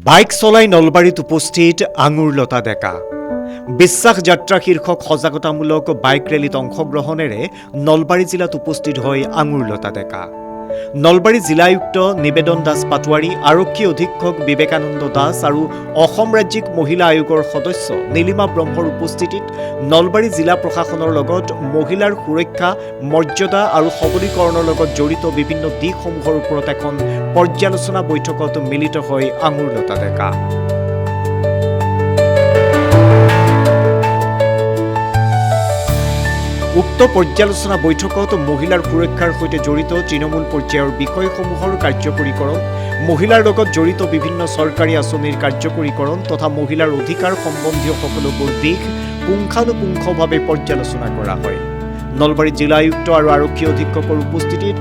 Bike চলাই নলবাৰীত উপস্থিত আঙুৰলতা ডেকা। বিশ্বাস যাত্ৰা শীৰ্ষক সজাগতামূলক বাইক ৰেলীত অংশগ্ৰহণেৰে নলবাৰী জিলাত উপস্থিত হয় আঙুৰলতা ডেকা। নলবাৰী জিলায়ুক্ত নিবেদন দাস পাটোৱাৰী, আৰক্ষী অধীক্ষক বিবেকানন্দ দাস আৰু অসম ৰাজ্যিক মহিলা আয়োগৰ সদস্য নীলিমা ব্ৰহ্মৰ উপস্থিতিত নলবাৰী জিলা প্ৰশাসনৰ লগত মহিলাৰ সুৰক্ষা, মৰ্যাদা আৰু সবলীকৰণৰ লগত জড়িত বিভিন্ন দিশসমূহৰ ওপৰত এখন পৰ্যালোচনা বৈঠকত মিলিত হয় আঙুৰলতা ডেকা। উক্ত পৰ্যালোচনা বৈঠকত মহিলাৰ সুৰক্ষাৰ সৈতে জড়িত তৃণমূল পৰ্যায়ৰ বিষয়সমূহৰ কাৰ্যকৰীকৰণ, মহিলাৰ লগত জড়িত বিভিন্ন চৰকাৰী আঁচনিৰ কাৰ্যকৰীকৰণ তথা মহিলাৰ অধিকাৰ সম্বন্ধীয় সকলোবোৰ দিশ পুংখানুপুংখভাৱে পৰ্যালোচনা কৰা হয়। নলবাৰী জিলায়ুক্ত আৰু আৰক্ষী অধীক্ষকৰ উপস্থিতিত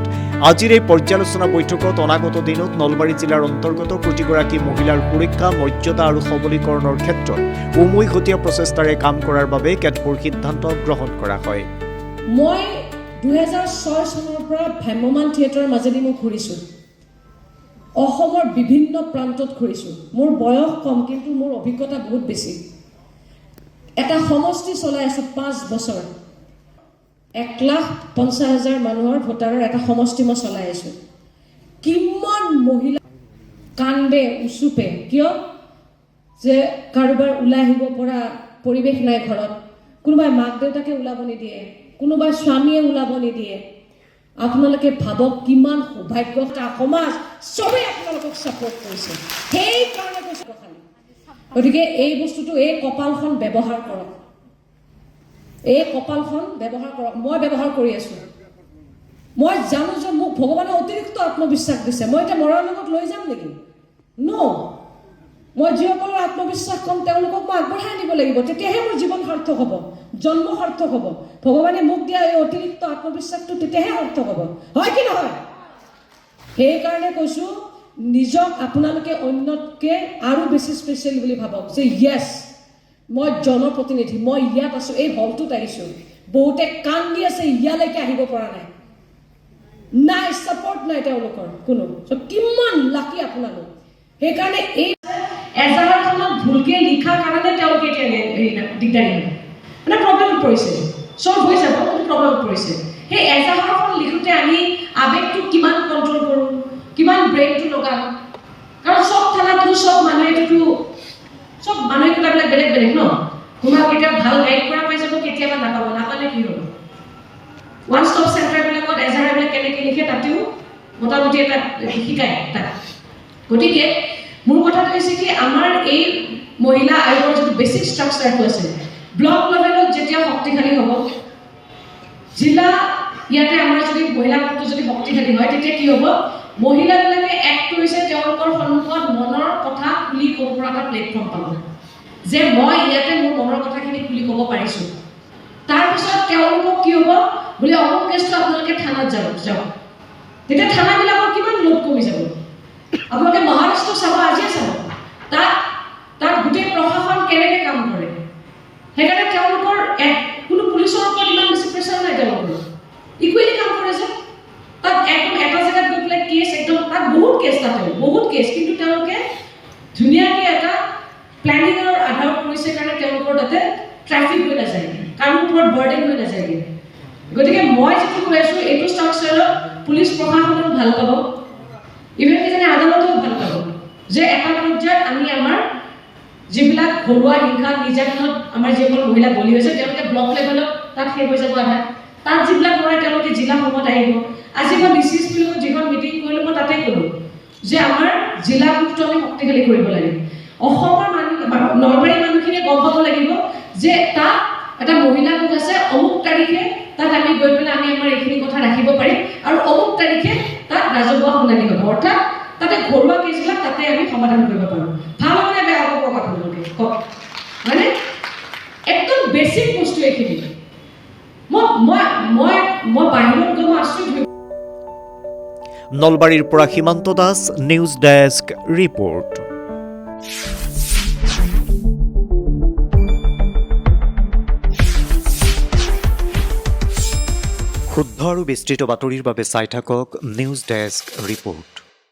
আজিৰ এই পৰ্যালোচনা বৈঠকত অনাগত দিনত নলবাৰী জিলাৰ অন্তৰ্গত প্ৰতিগৰাকী মহিলাৰ সুৰক্ষা, মৰ্যাদা আৰু সবলীকৰণৰ ক্ষেত্ৰত উমৈহতীয়া প্ৰচেষ্টাৰে কাম কৰাৰ বাবে কেতবোৰ সিদ্ধান্ত গ্ৰহণ কৰা হয়। মই 2006 চনৰ পৰা ভ্ৰাম্যমান থিয়েটাৰৰ মাজেদি মই ঘূৰিছোঁ, অসমৰ বিভিন্ন প্ৰান্তত ঘূৰিছোঁ। মোৰ বয়স কম, কিন্তু মোৰ অভিজ্ঞতা বহুত বেছি। এটা সমষ্টি চলাই আছোঁ 5 বছৰ, 1,50,000 মানুহৰ ভোটাৰৰ এটা সমষ্টি মই চলাই আছোঁ। কিমান মহিলা কান্দে উচুপে, কিয় যে কাৰোবাৰ ওলাই আহিব পৰা পৰিৱেশ নাই ঘৰত, কোনোবাই মাক দেউতাকে ওলাব নিদিয়ে, কোনোবাই স্বামীয়ে ওলাব নিদিয়ে। আপোনালোকে ভাবক কিমান সৌভাগ্য সমাজ, চবেই আপোনালোকক ছাপোৰ্ট কৰিছে। সেইকাৰণে কৈছোঁ খালি, গতিকে এই বস্তুটো, এই কপালখন ব্যৱহাৰ কৰক, এই কপালখন ব্যৱহাৰ কৰক। মই ব্যৱহাৰ কৰি আছোঁ। মই জানো যে মোক ভগৱানে অতিৰিক্ত আত্মবিশ্বাস দিছে। মই এতিয়া মৰাৰ লগত লৈ যাম নেকি? মই যিসকলৰ আত্মবিশ্বাস কম তেওঁলোকক মই আগবঢ়াই নিব লাগিব, তেতিয়াহে মোৰ জীৱন সাৰ্থক হ'ব, জন্ম সাৰ্থক হ'ব। ভগৱানে মোক দিয়া এই অতিৰিক্ত আত্মবিশ্বাসটো তেতিয়াহে সাৰ্থক হ'ব, হয় কি নহয়? সেইকাৰণে কৈছোঁ, নিজক আপোনালোকে অন্যতকৈ আৰু বেছি স্পেচিয়েল বুলি ভাবক, যে য়েছ মই জনপ্ৰতিনিধি, মই ইয়াত আছোঁ, এই হলটোত আহিছোঁ। বহুতে কান্দি আছে, ইয়ালৈকে আহিব পৰা নাই, ছাপৰ্ট নাই তেওঁলোকৰ কোনো। কিমান লাকি আপোনালোক। সেইকাৰণে এই এজাহাৰখনত ভুলকে লিখা কাৰণে তেওঁলোকে এতিয়া দিগদাৰী হয়, মানে প্ৰব্লেমত পৰিছে। চল্ভ হৈ যাব, কিন্তু প্ৰব্লেমত পৰিছে। সেই এজাহাৰখন লিখোঁতে আমি আৱেগটো কিমান কণ্ট্ৰল কৰোঁ, কিমান ব্ৰেইনটো লগাওঁ। কাৰণ চব থানাটো চব মানসিকতাবিলাক বেলেগ বেলেগ ন। কোনোবা কেতিয়াবা ভাল গাইড কৰা পাই যাব, কেতিয়াবা নাপাব। নাপালে কি হ'ব? ওৱান ষ্টপ চেণ্টাৰবিলাকত এজাহাৰবিলাক কেনেকৈ লিখে তাতেও মোটামুটি এটা শিকায় তাত। গতিকে মোৰ কথাটো হৈছে কি, আমাৰ এই মহিলা আয়োগৰ যিটো বেছিক ষ্ট্ৰাকচাৰটো আছে, ব্লক লেভেলত যেতিয়া শক্তিশালী হ'ব, জিলা ইয়াতে আমাৰ যদি মহিলা গোটটো যদি শক্তিশালী হয়, তেতিয়া কি হ'ব? মহিলাবিলাকে এক্ট হৈছে তেওঁলোকৰ সন্মুখত মনৰ কথা খুলি ক'ব পৰা এটা প্লেটফৰ্ম পাব, যে মই ইয়াতে মোৰ মনৰ কথাখিনি খুলি ক'ব পাৰিছোঁ। তাৰপিছত তেওঁলোকক কি হ'ব? বোলে অমুক কেছটো আপোনালোকে থানাত যাওক। তেতিয়া থানাবিলাকৰ কিমান লোড কমি যাব। আপোনালোকে মহাৰাষ্ট্ৰ চাব, আজিয়ে চাব, তাত গোটেই প্ৰশাসন কেনেকৈ কাম কৰে। সেইকাৰণে তেওঁলোকৰ কোনো পুলিচৰ ওপৰত ইমান বেছি প্ৰেছাৰ নাই, তেওঁলোকৰ ইকুৱেলি কাম কৰে যে। তাত একদম এটা জেগাত গৈ পেলাই কেছ, একদম তাত বহুত কেছ, কিন্তু তেওঁলোকে ধুনীয়াকৈ এটা প্লেনিঙৰ আধাৰত কৰিছে কাৰণে তেওঁলোকৰ তাতে ট্ৰেফিক হৈ নাযায়, কাৰো ওপৰত বাৰ্ডেন হৈ নাযায়গৈ। গতিকে মই যিটো কৈ আছোঁ, এইটো ষ্ট্ৰাকচাৰত পুলিচ প্ৰশাসনেও ভাল পাব, ইভেন কিজানি আদালতেও ভাল পাব, যে এটা পৰ্যায়ত আমি আমাৰ যিবিলাক ঘৰুৱা হিংসা নিৰ্যাতনত আমাৰ যিসকল মহিলা বলি হৈছে, তেওঁলোকে ব্লক লেভেলত তাত শেষ হৈ যাব আধা। তাত যিবিলাক মৰে তেওঁলোকে জিলাসমূহত আহিব। আজি মই ডিচিএছপিৰ যিখন মিটিং কৰিলোঁ, মই তাতে ক'লোঁ যে আমাৰ জিলা গোটটো আমি শক্তিশালী কৰিব লাগে। অসমৰ নলবাৰী মানুহখিনিয়ে গম পাব লাগিব যে তাত এটা মহিলা গোট আছে, অমুক তাৰিখে তাত আমি গৈ পেলাই আমি আমাৰ এইখিনি কথা ৰাখিব পাৰিম, আৰু অমুক তাৰিখে তাত ৰাজহুৱা শুনানি হ'ব। অৰ্থাৎ তাতে ঘৰুৱা কেছবিলাক তাতে আমি সমাধান কৰিব পাৰোঁ। ভাল হ'বনে বেয়া হ'ব কওক আপোনালোকে, কওক। মানে একদম বেছিক বস্তু এইখিনি। মই বাহিৰত গৈ আচৰিত হৈ। নলবাৰীৰ পৰা সীমান্ত দাস, নিউজ ডেস্ক ৰিপৰ্ট। শুদ্ধ আৰু বিস্তৃত বাতৰিৰ বাবে চাই থাকক নিউজ ডেস্ক ৰিপৰ্ট।